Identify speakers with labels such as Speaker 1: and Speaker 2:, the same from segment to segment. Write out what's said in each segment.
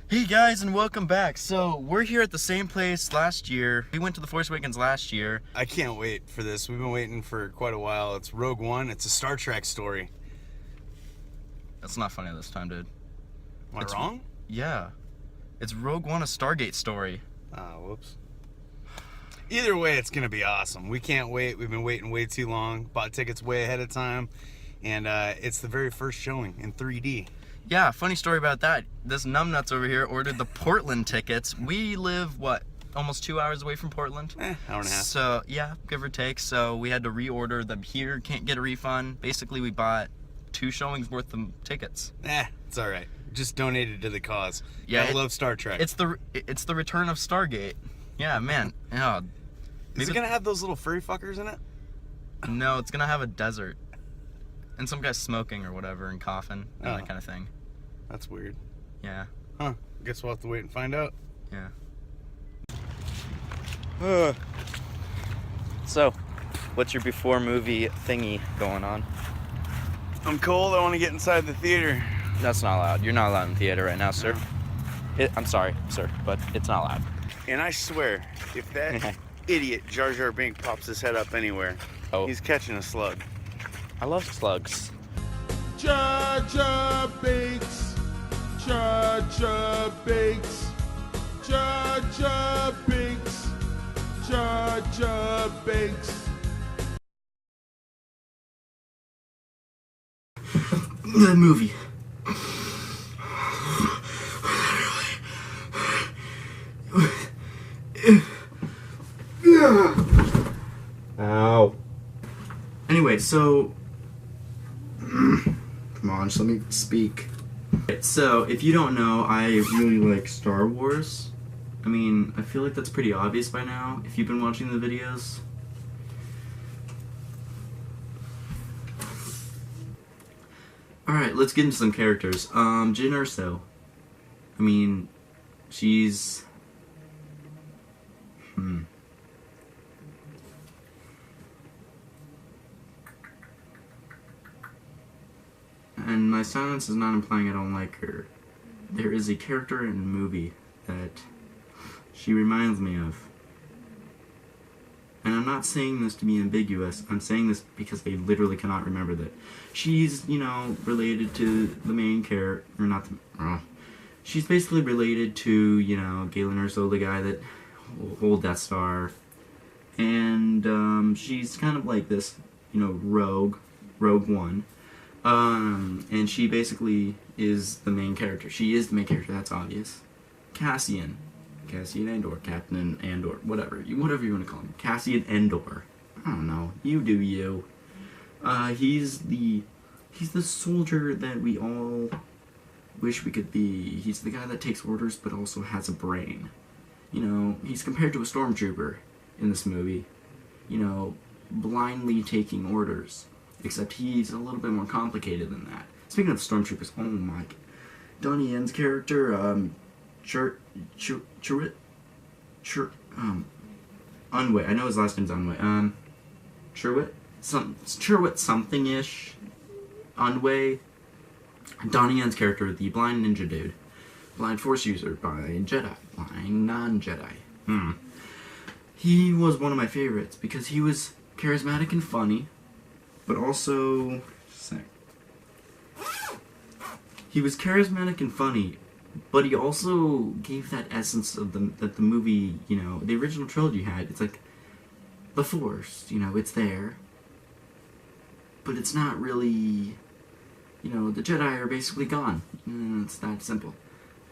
Speaker 1: Hey guys, and welcome back. So we're here at the same place last year. We went to the Force Awakens last year.
Speaker 2: I can't wait for this. We've been waiting for quite a while. It's Rogue One. It's a Star Trek story.
Speaker 1: That's not funny this time, dude.
Speaker 2: Am I wrong?
Speaker 1: Yeah. It's Rogue One, a Stargate story.
Speaker 2: Whoops. Either way, it's going to be awesome. We can't wait. We've been waiting way too long. Bought tickets way ahead of time. And it's the very first showing in 3D.
Speaker 1: Yeah, funny story about that. This numbnuts over here ordered the Portland tickets. We live, what, almost 2 hours away from Portland?
Speaker 2: Hour and a half.
Speaker 1: So, yeah, give or take. So we had to reorder them here. Can't get a refund. Basically, we bought 2 showings worth of tickets.
Speaker 2: It's all right. Just donated to the cause.
Speaker 1: Yeah,
Speaker 2: I love Star Trek.
Speaker 1: It's the return of Stargate. Yeah, man. Yeah.
Speaker 2: Is it going to have those little furry fuckers in it?
Speaker 1: No, it's going to have a desert. And some guy smoking or whatever and coughing and that kind of thing.
Speaker 2: That's weird.
Speaker 1: Yeah.
Speaker 2: Huh. Guess we'll have to wait and find out.
Speaker 1: Yeah.
Speaker 3: So, what's your before movie thingy going on?
Speaker 2: I'm cold. I want to get inside the theater.
Speaker 3: That's not allowed. You're not allowed in theater right now, sir. I'm sorry, sir, but it's not allowed.
Speaker 2: And I swear, if that idiot Jar Jar Binks pops his head up anywhere, he's catching a slug.
Speaker 3: I love slugs.
Speaker 4: Jar Jar Binks, Jar Jar Binks, Jar Jar Binks, Jar Jar Binks.
Speaker 1: The movie.
Speaker 3: Ow.
Speaker 1: Anyway, so come on, just let me speak. So, if you don't know, I really like Star Wars. I mean, I feel like that's pretty obvious by now, if you've been watching the videos. Alright, let's get into some characters. Jyn Erso. I mean, she's... And my silence is not implying I don't like her. There is a character in the movie that she reminds me of. And I'm not saying this to be ambiguous, I'm saying this because I literally cannot remember that. She's, you know, related to the main character, or not the, she's basically related to, you know, Galen Erso, the guy that hold Death Star. And, she's kind of like this, you know, Rogue One. And she basically is the main character. She is the main character, that's obvious. Cassian Andor, Captain Andor, whatever you want to call him. Cassian Andor. I don't know. You do you. He's the soldier that we all wish we could be. He's the guy that takes orders but also has a brain. You know, he's compared to a stormtrooper in this movie. You know, blindly taking orders. Except he's a little bit more complicated than that. Speaking of stormtroopers, oh my... Donnie Yen's character, Unway. I know his last name's Unway. Chirwit something-ish. Unway. Donnie Yen's character, the blind ninja dude. Blind force user by Jedi. Blind non-Jedi. He was one of my favorites because he was charismatic and funny, but also... He was charismatic and funny, but he also gave that essence of that the movie, you know, the original trilogy had. It's like, the Force, you know, it's there, but it's not really, you know, the Jedi are basically gone. It's that simple.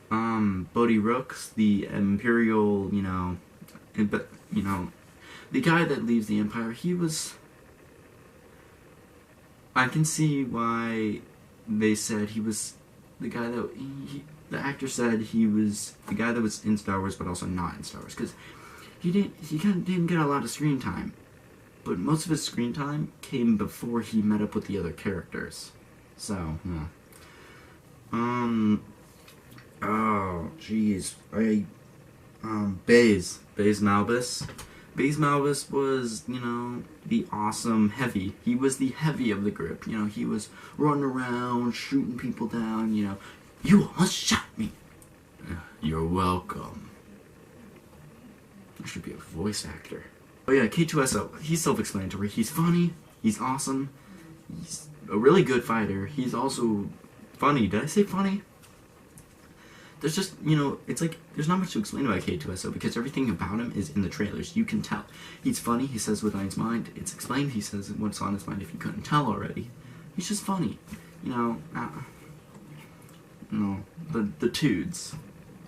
Speaker 1: Bodhi Rooks, the Imperial, you know, the guy that leaves the Empire, he was... I can see why they said he was the guy that... the actor said he was the guy that was in Star Wars but also not in Star Wars, because he didn't get a lot of screen time. But most of his screen time came before he met up with the other characters. So, yeah. Oh, jeez. Baze Malbus. Baze Malbus was, you know, the awesome heavy. He was the heavy of the group. You know, he was running around, shooting people down, you know. You almost shot me. You're welcome. I should be a voice actor. Oh yeah, K2SO. He's self-explanatory. He's funny. He's awesome. He's a really good fighter. He's also funny. Did I say funny? There's just, it's like, there's not much to explain about K2SO because everything about him is in the trailers. You can tell. He's funny. He says what's on his mind. It's explained. He says what's on his mind if you couldn't tell already. He's just funny. The Toods.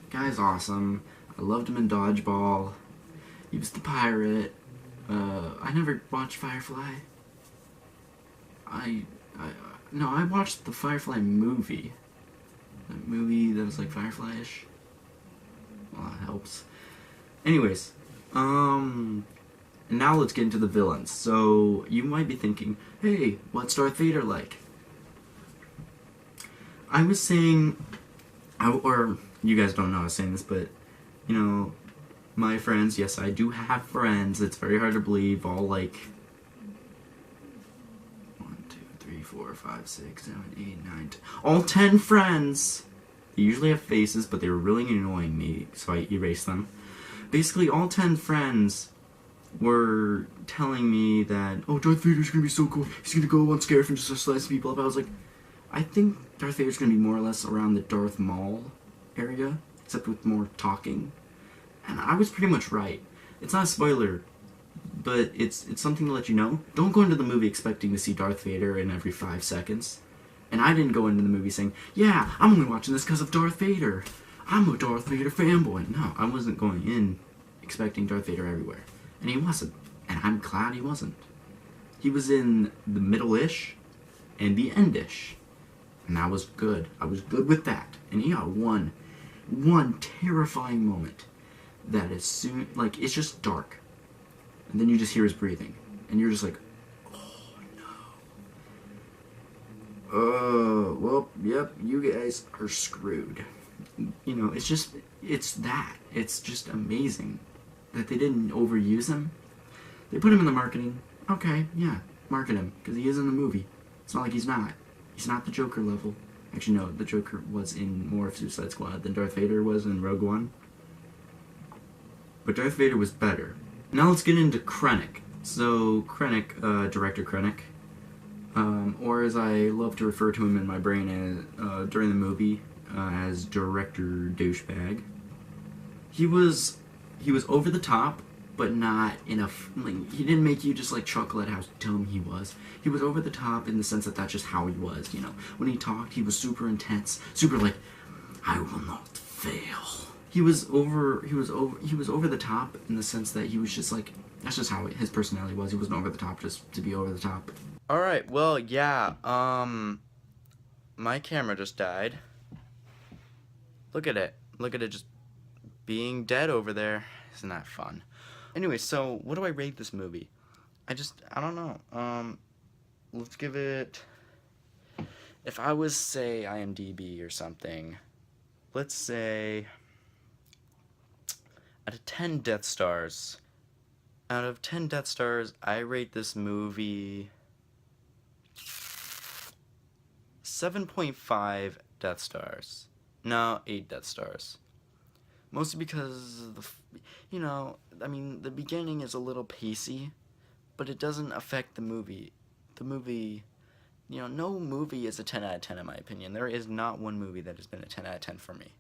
Speaker 1: Guy's awesome. I loved him in Dodgeball. He was the pirate. I never watched Firefly. I watched the Firefly movie. That movie that was like Firefly-ish. Well, that helps. Anyways, now let's get into the villains. So, you might be thinking, hey, what's Darth Vader like? I was saying, or you guys don't know I was saying this, but, my friends, yes, I do have friends. It's very hard to believe, all like 1, 2, 3, 4, 5, 6, 7, 8, 9, 10. All 10 friends. They usually have faces, but they were really annoying me, so I erased them. Basically, all 10 friends were telling me that, oh, Darth Vader's gonna be so cool. He's gonna go on Scarif and just slice people up. I was like, I think Darth Vader's gonna be more or less around the Darth Maul area, except with more talking. And I was pretty much right. It's not a spoiler, but it's something to let you know. Don't go into the movie expecting to see Darth Vader in every 5 seconds. And I didn't go into the movie saying, yeah, I'm only watching this because of Darth Vader. I'm a Darth Vader fanboy. No, I wasn't going in expecting Darth Vader everywhere. And he wasn't. And I'm glad he wasn't. He was in the middle-ish and the end-ish. And I was good. I was good with that. And he got one terrifying moment that is soon, like, it's just dark. And then you just hear his breathing. And you're just like, well, yep, you guys are screwed. It's just amazing that they didn't overuse him. They put him in the marketing. Okay, yeah, market him, because he is in the movie. It's not like he's not. He's not the Joker level. Actually, no, the Joker was in more of Suicide Squad than Darth Vader was in Rogue One. But Darth Vader was better. Now let's get into Krennic. So, Krennic, Director Krennic, or as I love to refer to him in my brain as, during the movie, as Director Douchebag. He was over the top, but not enough. Like, he didn't make you just like chuckle at how dumb he was. He was over the top in the sense that that's just how he was. When he talked, he was super intense, super like, I will not fail. He was over the top in the sense that he was just like, that's just how his personality was. He wasn't over the top just to be over the top.
Speaker 3: Alright, well, yeah, my camera just died. Look at it just being dead over there. Isn't that fun? Anyway, so, what do I rate this movie? I don't know. Let's give it, if I was, say, IMDb or something, let's say, out of 10 Death Stars, I rate this movie 7.5 Death Stars. No, 8 Death Stars. Mostly because, the beginning is a little pacey, but it doesn't affect the movie. The movie, no movie is a 10 out of 10 in my opinion. There is not one movie that has been a 10 out of 10 for me.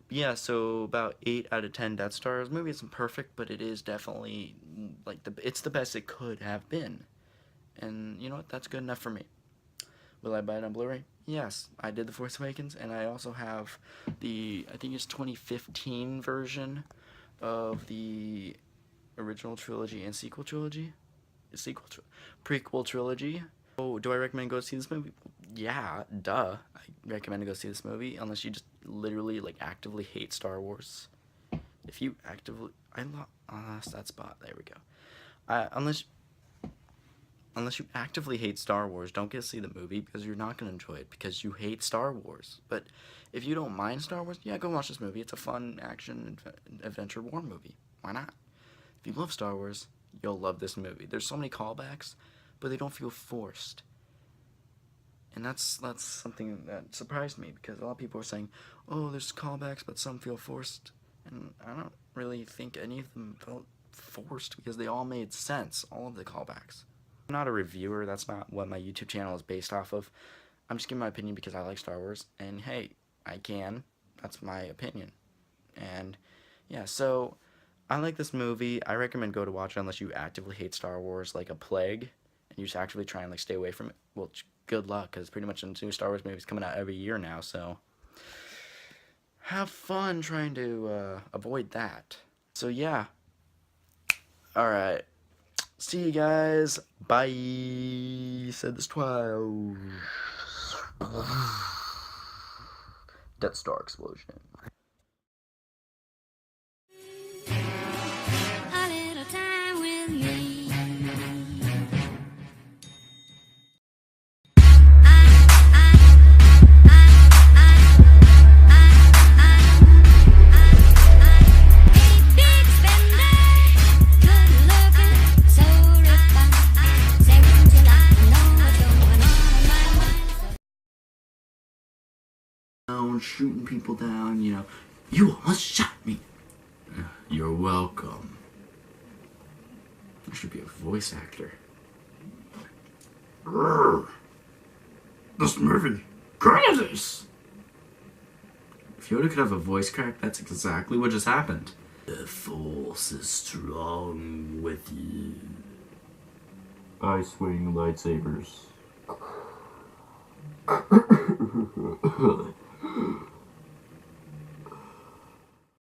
Speaker 3: But yeah, so about 8 out of 10 Death Stars. The movie isn't perfect, but it is definitely, it's the best it could have been. And you know what? That's good enough for me. Will I buy it on Blu-ray? Yes, I did The Force Awakens, and I also have the, I think it's 2015 version of the original trilogy and sequel trilogy? Prequel trilogy. Oh, do I recommend go see this movie? Yeah, duh. I recommend to go see this movie, unless you just literally, actively hate Star Wars. If you actively, that's that spot, there we go. Unless you actively hate Star Wars, don't get to see the movie, because you're not going to enjoy it, because you hate Star Wars. But if you don't mind Star Wars, yeah, go watch this movie. It's a fun action adventure war movie. Why not? If you love Star Wars, you'll love this movie. There's so many callbacks, but they don't feel forced. And that's something that surprised me, because a lot of people were saying, oh, there's callbacks, but some feel forced. And I don't really think any of them felt forced, because they all made sense, all of the callbacks. I'm not a reviewer, that's not what my YouTube channel is based off of. I'm just giving my opinion because I like Star Wars, and hey, I can. That's my opinion. And yeah, so I like this movie. I recommend go to watch it unless you actively hate Star Wars like a plague, and you just actively try and like stay away from it. Well, good luck, because pretty much a new Star Wars movie's coming out every year now, so have fun trying to avoid that. So yeah. Alright. See you guys. Bye. Said this twice. Death Star explosion.
Speaker 5: A little time with me. Big spender, good looking, so refined. Say what you like, know what's going on in my mind.
Speaker 1: Shooting people down, you know. You almost shot me. You're welcome. I should be a voice actor. This movie, Kansas. If Yoda could have a voice crack, that's exactly what just happened. The Force is strong with you. I swing lightsabers.